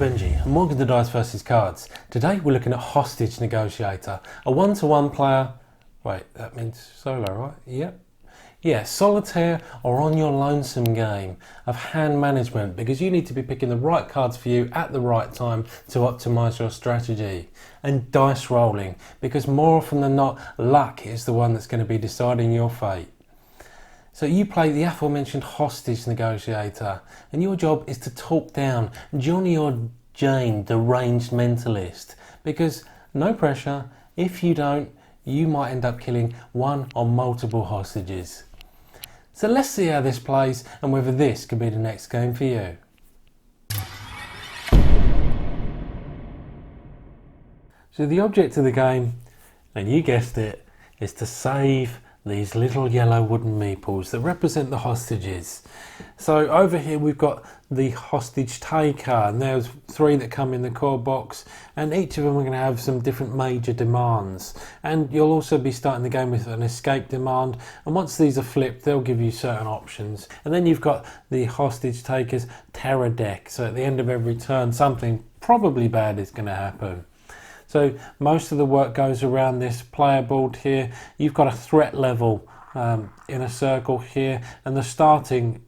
Benji, and welcome to Dice vs Cards. Today we're looking at Hostage Negotiator, a one-to-one player, wait, that means solo, right? Yep. Yeah, solitaire or on your lonesome game of hand management, because you need to be picking the right cards for you at the right time to optimise your strategy. And dice rolling, because more often than not, luck is the one that's going to be deciding your fate. So you play the aforementioned Hostage Negotiator, and your job is to talk down Johnny or Jane, deranged mentalist, because no pressure, if you don't, you might end up killing one or multiple hostages. So let's see how this plays and whether this could be the next game for you. So the object of the game, and you guessed it, is to save these little yellow wooden meeples that represent the hostages. So over here we've got the hostage taker, and there's 3 that come in the core box, and each of them are going to have some different major demands. And you'll also be starting the game with an escape demand, and once these are flipped they'll give you certain options. And then you've got the hostage taker's terror deck, so at the end of every turn something probably bad is going to happen. So most of the work goes around this player board here. You've got a threat level in a circle here, and the starting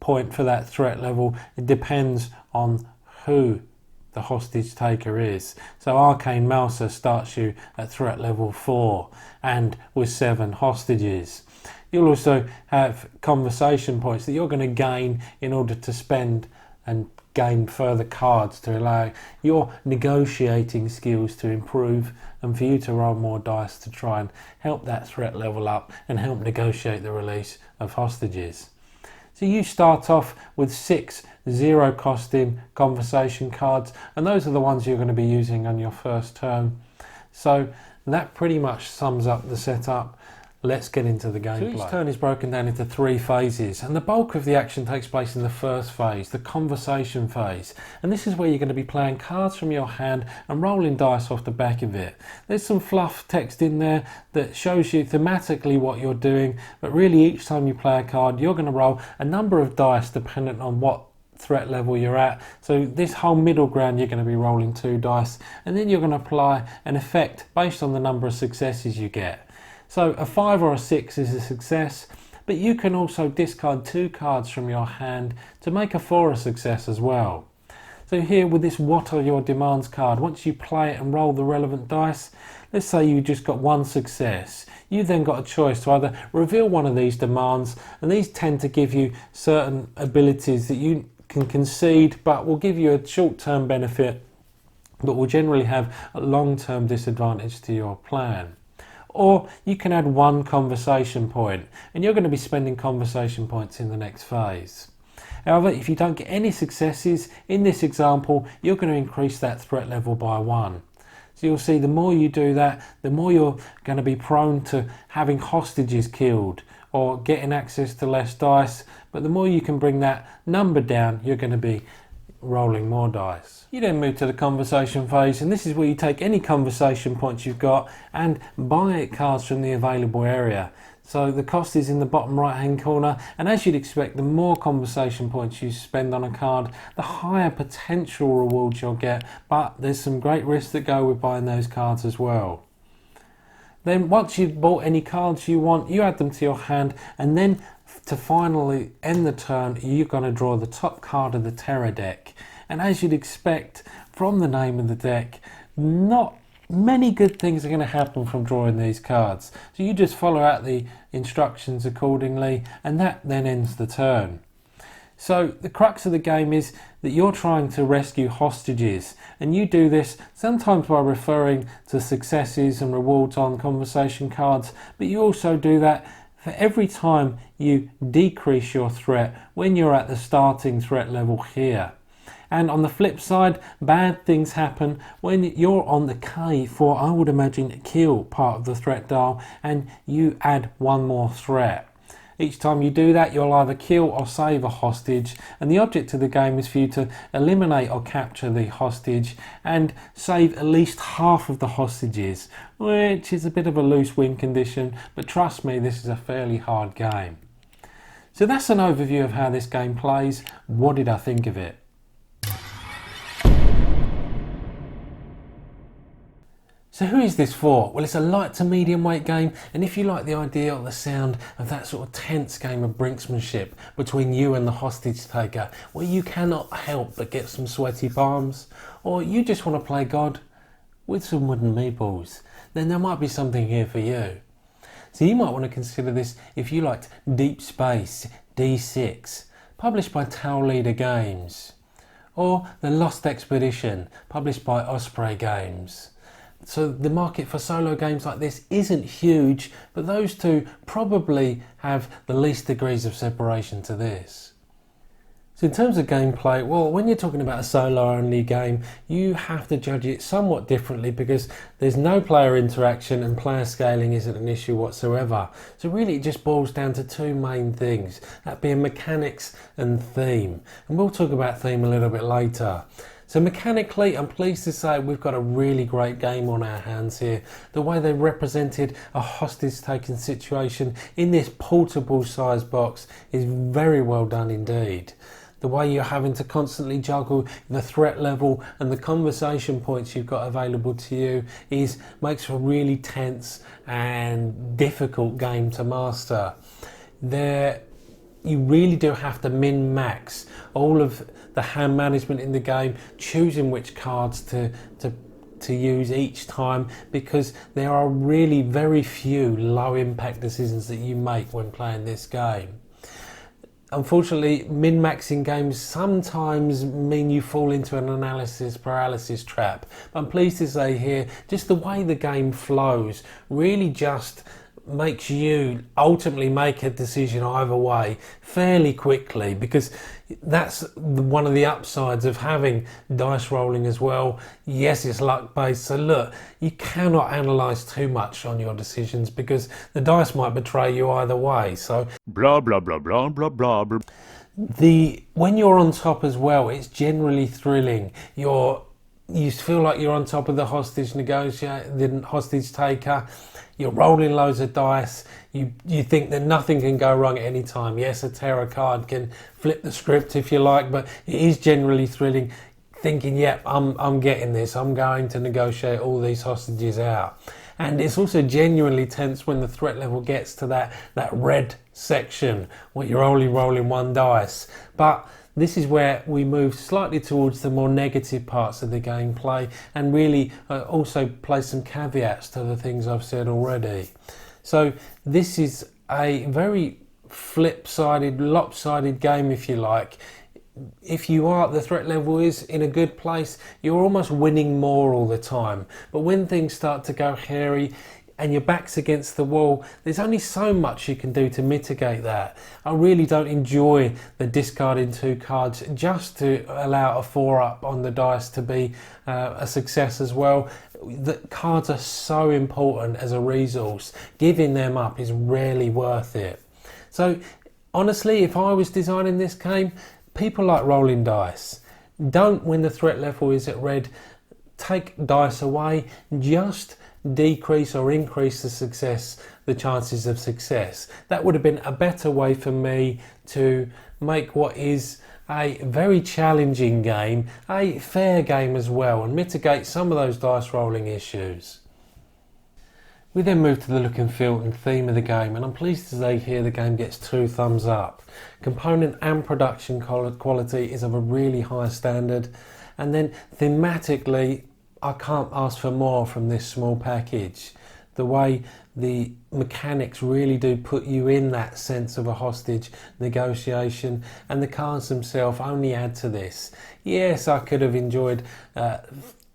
point for that threat level, it depends on who the hostage taker is. So Arcane Mouser starts you at threat level 4 and with 7 hostages. You'll also have conversation points that you're going to gain in order to spend and gain further cards to allow your negotiating skills to improve and for you to roll more dice to try and help that threat level up and help negotiate the release of hostages. So you start off with 6 zero costing conversation cards, and those are the ones you're going to be using on your first turn. So that pretty much sums up the setup. Let's get into the gameplay. So each turn is broken down into 3 phases, and the bulk of the action takes place in the first phase, the conversation phase. And this is where you're going to be playing cards from your hand and rolling dice off the back of it. There's some fluff text in there that shows you thematically what you're doing, but really each time you play a card, you're going to roll a number of dice dependent on what threat level you're at. So this whole middle ground you're going to be rolling 2 dice, and then you're going to apply an effect based on the number of successes you get. So a 5 or a 6 is a success, but you can also discard 2 cards from your hand to make a 4 a success as well. So here with this what are your demands card, once you play it and roll the relevant dice, let's say you just got 1 success. You then got a choice to either reveal one of these demands, and these tend to give you certain abilities that you can concede but will give you a short-term benefit but will generally have a long-term disadvantage to your plan. Or you can add 1 conversation point, and you're going to be spending conversation points in the next phase. However, if you don't get any successes, in this example, you're going to increase that threat level by 1. So you'll see the more you do that, the more you're going to be prone to having hostages killed or getting access to less dice, but the more you can bring that number down, you're going to be rolling more dice. You then move to the conversation phase, and this is where you take any conversation points you've got and buy cards from the available area. So the cost is in the bottom right hand corner, and as you'd expect, the more conversation points you spend on a card, the higher potential rewards you'll get, but there's some great risks that go with buying those cards as well. Then once you've bought any cards you want, you add them to your hand, and then to finally end the turn, you're going to draw the top card of the terror deck. And as you'd expect from the name of the deck, not many good things are going to happen from drawing these cards. So you just follow out the instructions accordingly, and that then ends the turn. So the crux of the game is that you're trying to rescue hostages, and you do this sometimes by referring to successes and rewards on conversation cards, but you also do that for every time you decrease your threat when you're at the starting threat level here. And on the flip side, bad things happen when you're on the K for, I would imagine, kill part of the threat dial, and you add 1 more threat. Each time you do that, you'll either kill or save a hostage, and the object of the game is for you to eliminate or capture the hostage and save at least half of the hostages, which is a bit of a loose win condition, but trust me, this is a fairly hard game. So that's an overview of how this game plays. What did I think of it? So who is this for? Well, it's a light to medium weight game, and if you like the idea or the sound of that sort of tense game of brinksmanship between you and the hostage taker, where you cannot help but get some sweaty palms, or you just want to play God with some wooden meeples, then there might be something here for you. So you might want to consider this if you liked Deep Space D6, published by Tau Leader Games, or The Lost Expedition, published by Osprey Games. So the market for solo games like this isn't huge, but those two probably have the least degrees of separation to this. So in terms of gameplay, well, when you're talking about a solo-only game, you have to judge it somewhat differently because there's no player interaction and player scaling isn't an issue whatsoever. So really it just boils down to two main things, that being mechanics and theme. And we'll talk about theme a little bit later. So mechanically, I'm pleased to say we've got a really great game on our hands here. The way they represented a hostage-taking situation in this portable size box is very well done indeed. The way you're having to constantly juggle the threat level and the conversation points you've got available to you makes for a really tense and difficult game to master. You really do have to min-max all of the hand management in the game, choosing which cards to use each time, because there are really very few low impact decisions that you make when playing this game. Unfortunately, min-maxing games sometimes mean you fall into an analysis paralysis trap. But I'm pleased to say here, just the way the game flows really just makes you ultimately make a decision either way fairly quickly, because that's one of the upsides of having dice rolling as well. Yes, it's luck based, so look, you cannot analyse too much on your decisions because the dice might betray you either way. So blah blah blah blah blah blah blah. When you're on top as well, it's generally thrilling. You feel like you're on top of the hostage negotiator, the hostage taker. You're rolling loads of dice. You think that nothing can go wrong at any time. Yes, a terror card can flip the script if you like, but it is generally thrilling. Thinking, yep, I'm getting this. I'm going to negotiate all these hostages out. And it's also genuinely tense when the threat level gets to that red section where you're only rolling one dice. But this is where we move slightly towards the more negative parts of the gameplay and really also place some caveats to the things I've said already. So this is a very flip-sided, lopsided game, if you like. If the threat level is in a good place, you're almost winning more all the time. But when things start to go hairy and your back's against the wall, there's only so much you can do to mitigate that. I really don't enjoy the discarding two cards just to allow a 4-up on the dice to be a success as well. The cards are so important as a resource. Giving them up is rarely worth it. So honestly, if I was designing this game, people like rolling dice. Don't, when the threat level is at red, take dice away. Just decrease or increase the chances of success. That would have been a better way for me to make what is a very challenging game a fair game as well, and mitigate some of those dice rolling issues. We then move to the look and feel and theme of the game, and I'm pleased to say here the game gets 2 thumbs up. Component and production quality is of a really high standard, and then thematically I can't ask for more from this small package. The way the mechanics really do put you in that sense of a hostage negotiation, and the cards themselves only add to this. Yes, I could have enjoyed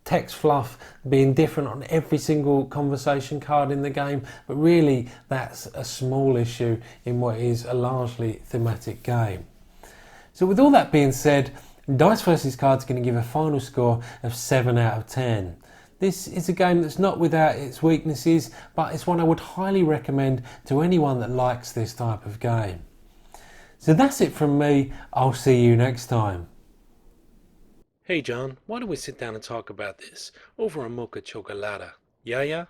text fluff being different on every single conversation card in the game, but really that's a small issue in what is a largely thematic game. So with all that being said, Dice vs Cards is going to give a final score of 7 out of 10. This is a game that's not without its weaknesses, but it's one I would highly recommend to anyone that likes this type of game. So that's it from me. I'll see you next time. Hey John, why don't we sit down and talk about this over a mocha chocolata? Yeah?